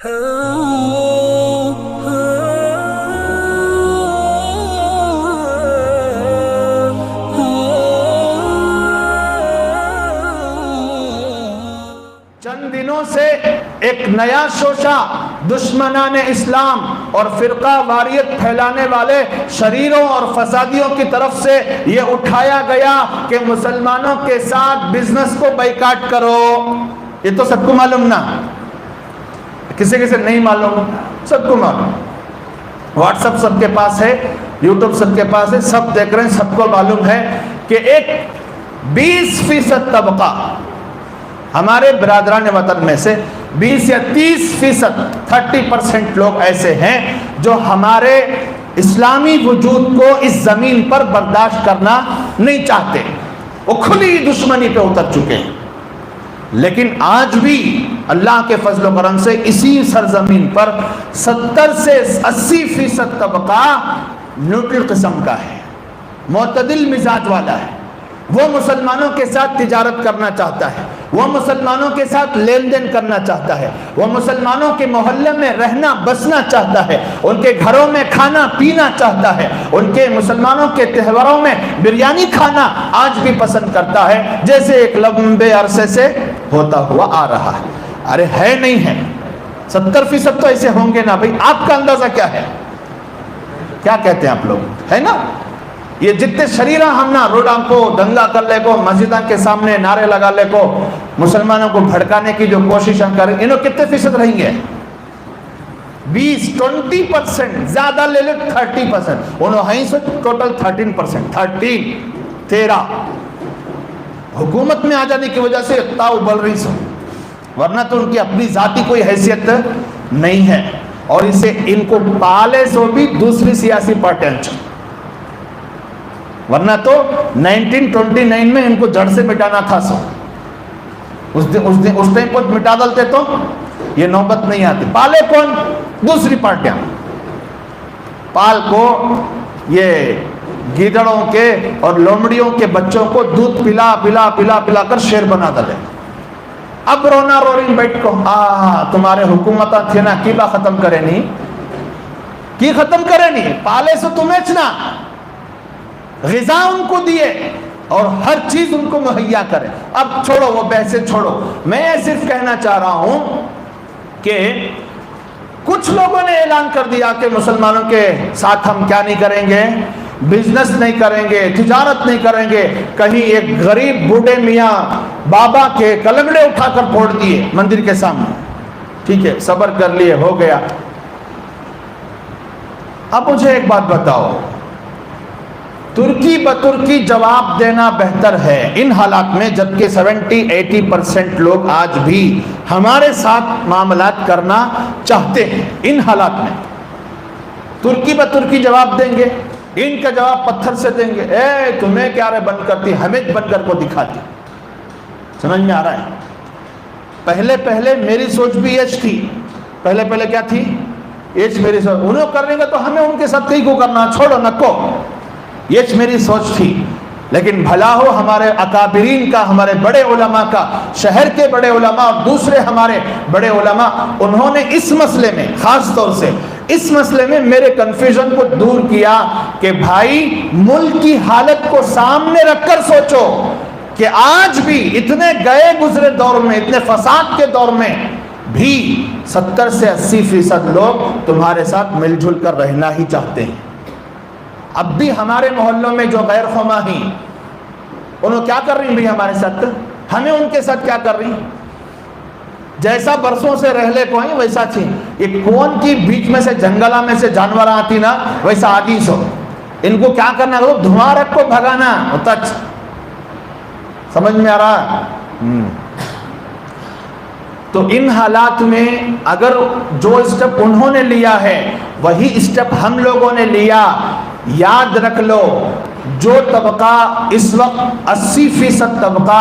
چند دنوں سے ایک نیا شوشہ دشمنان اسلام اور فرقہ واریت پھیلانے والے شریروں اور فسادیوں کی طرف سے یہ اٹھایا گیا کہ مسلمانوں کے ساتھ بزنس کو بائیکاٹ کرو۔ یہ تو سب کو معلوم نا، کسی کسی نہیں معلوم، سب کو معلوم۔ واٹس ایپ سب کے پاس ہے، یوٹیوب سب کے پاس ہے، سب دیکھ رہے ہیں، سب کو معلوم ہے کہ ایک 20% طبقہ ہمارے برادران وطن میں سے 20 یا 30%، 30% لوگ ایسے ہیں جو ہمارے اسلامی وجود کو اس زمین پر برداشت کرنا نہیں چاہتے، وہ کھلی دشمنی پہ اتر چکے ہیں۔ لیکن آج بھی اللہ کے فضل و کرم سے اسی سرزمین پر 70 سے 80% طبقہ نیوٹرل قسم کا ہے، معتدل مزاج والا ہے۔ وہ مسلمانوں کے ساتھ تجارت کرنا چاہتا ہے، وہ مسلمانوں کے ساتھ لین دین کرنا چاہتا ہے، وہ مسلمانوں کے محلے میں رہنا بسنا چاہتا ہے، ان کے گھروں میں کھانا پینا چاہتا ہے، ان کے مسلمانوں کے تہواروں میں بریانی کھانا آج بھی پسند کرتا ہے، جیسے ایک لمبے عرصے سے ہوتا ہوا آ رہا ہے۔ ارے ہے نہیں ہے، 70% تو ایسے ہوں گے نا بھائی، آپ کا اندازہ کیا ہے؟ کیا کہتے ہیں آپ لوگ؟ ہے نا؟ یہ جتنے شریرہ ہم نا روڈاں کو دنگا کر لے کو، مسجدوں کے سامنے نعرے لگا لے کو، مسلمانوں کو بھڑکانے کی جو کوشش ہم کریں، انہوں کتنے فیصد رہیں گے؟ 20% زیادہ لے لے 30%، انہوں ہیں سو ٹوٹل 13%، حکومت میں آ جانے کی وجہ سے اتنا ابل رہی سو، ورنہ تو ان کی اپنی ذاتی کوئی حیثیت نہیں ہے، اور اسے ان کو پالے سو بھی دوسری سیاسی پارٹیاں چاہیے، ورنہ تو 1929 میں ان کو جڑ سے مٹانا تھا سو، اس ٹائم کو مٹا ڈالتے تو یہ نوبت نہیں آتی۔ پالے کون؟ دوسری پارٹیاں۔ پال کو یہ گیدڑوں کے اور لومڑیوں کے بچوں کو دودھ پلا پلا پلا پلا کر شیر بنا ڈالے۔ اب رونا رورین بیٹھ کو تمہارے حکومتہ تھے نا، کی با ختم کرے نہیں، کی ختم کرے نہیں، پالے سے تمہیں چنا غذا ان کو دیے اور ہر چیز ان کو مہیا کرے۔ اب چھوڑو وہ بحثیں چھوڑو، میں صرف کہنا چاہ رہا ہوں کہ کچھ لوگوں نے اعلان کر دیا کہ مسلمانوں کے ساتھ ہم کیا نہیں کریں گے، بزنس نہیں کریں گے، تجارت نہیں کریں گے۔ کہیں ایک غریب بوڑھے میاں بابا کے کلنگڑے اٹھا کر پھوڑ دیے مندر کے سامنے، ٹھیک ہے، صبر کر لیے، ہو گیا۔ اب مجھے ایک بات بتاؤ، ترکی بترکی جواب دینا بہتر ہے ان حالات میں، جبکہ 70-80% لوگ آج بھی ہمارے ساتھ معاملات کرنا چاہتے ہیں۔ ان حالات میں ترکی بترکی جواب دیں گے، ان کا جواب پتھر سے دیں گے، اے تمہیں کیا رہے بند کرتی، ہمیں بند کر کو دکھاتی۔ سمجھ میں آ رہا ہے؟ پہلے پہلے میری سوچ بھی ایج تھی، پہلے کیا تھی؟ ایج میری سوچ، انہوں کرنے گا تو ہمیں ان کے ساتھ کئی کو کرنا، چھوڑو نکو، یہ میری سوچ تھی۔ لیکن بھلا ہو ہمارے اکابرین کا، ہمارے بڑے علماء کا، شہر کے بڑے علماء اور دوسرے ہمارے بڑے علماء، انہوں نے اس مسئلے میں، خاص طور سے اس مسئلے میں میرے کنفیوژن کو دور کیا کہ بھائی ملک کی حالت کو سامنے رکھ کر سوچو کہ آج بھی اتنے گئے گزرے دور میں، اتنے فساد کے دور میں بھی 70 سے 80% لوگ تمہارے ساتھ مل جل کر رہنا ہی چاہتے ہیں۔ اب بھی ہمارے محلوں میں جو غیر خواہ ہیں، انہوں کیا کر رہی ہیں بھی ہمارے ساتھ، ہمیں ان کے ساتھ کیا کر رہی ہیں؟ جیسا برسوں سے رہ لے کو ہیں ویسا تھی، یہ کون کی بیچ میں سے جنگلہ میں سے جانور آتی نا ویسا آدھی سو، ان کو کیا کرنا ہے؟ دھواں رکھ کو بھگانا ہوتا۔ سمجھ میں آ رہا ہے؟ تو ان حالات میں اگر جو اسٹیپ انہوں نے لیا ہے وہی اسٹیپ ہم لوگوں نے لیا، یاد رکھ لو جو طبقہ اس وقت 80% طبقہ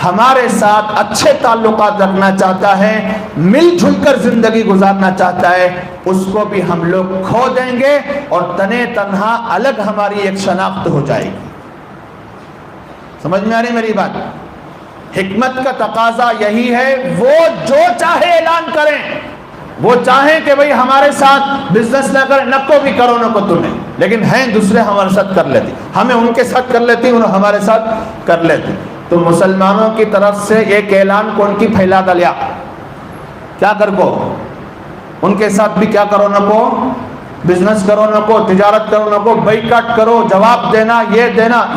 ہمارے ساتھ اچھے تعلقات رکھنا چاہتا ہے، مل جل کر زندگی گزارنا چاہتا ہے، اس کو بھی ہم لوگ کھو دیں گے اور تنے تنہا الگ ہماری ایک شناخت ہو جائے گی۔ سمجھ میں آ رہی میری بات؟ حکمت کا تقاضا یہی ہے، وہ جو چاہے اعلان کریں، وہ چاہیں کہ بھئی ہمارے ساتھ بزنس نہ کریں، نکو بھی کرو نکو تمہیں، لیکن ہیں دوسرے ہمارے ساتھ کر لیتی، ہمیں ان کے ساتھ کر لیتی، انہوں ہمارے ساتھ کر لیتی. تو مسلمانوں کی طرف سے ایک اعلان کون کی پھیلا دلیا کیا کر کو ان کے ساتھ بھی کیا کرو نکو، بزنس کرو نکو، تجارت کرو نکو، بائیکاٹ کرو، جواب دینا،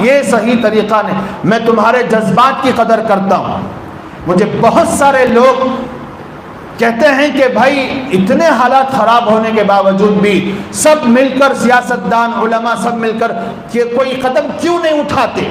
یہ صحیح طریقہ نہیں. میں تمہارے جذبات کی قدر کرتا ہوں. مجھے بہت سارے لوگ کہتے ہیں کہ بھائی اتنے حالات خراب ہونے کے باوجود بھی سب مل کر، سیاستدان، علماء سب مل کر کہ کوئی قدم کیوں نہیں اٹھاتے.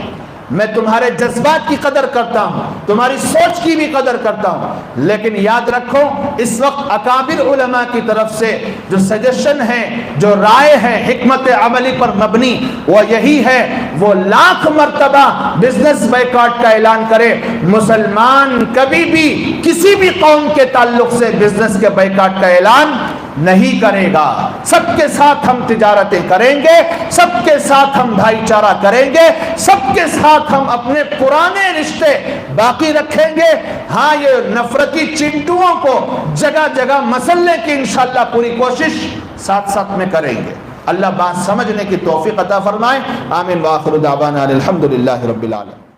میں تمہارے جذبات کی قدر کرتا ہوں، تمہاری سوچ کی بھی قدر کرتا ہوں، لیکن یاد رکھو اس وقت اکابر علماء کی طرف سے جو سجیشن ہے، جو رائے ہے حکمت عملی پر مبنی، وہ یہی ہے، وہ لاکھ مرتبہ بزنس بائیکاٹ کا اعلان کرے، مسلمان کبھی بھی کسی بھی قوم کے تعلق سے بزنس کے بائیکاٹ کا اعلان نہیں کرے گا. سب کے ساتھ ہم تجارتیں کریں گے، سب کے ساتھ ہم بھائی چارہ کریں گے، سب کے ساتھ ہم اپنے پرانے رشتے باقی رکھیں گے. ہاں یہ نفرتی چنٹوؤں کو جگہ جگہ مسلنے کی انشاءاللہ پوری کوشش ساتھ ساتھ میں کریں گے. اللہ بات سمجھنے کی توفیق عطا فرمائے. آمین. وآخر دعوانا الحمدللہ رب العالمین.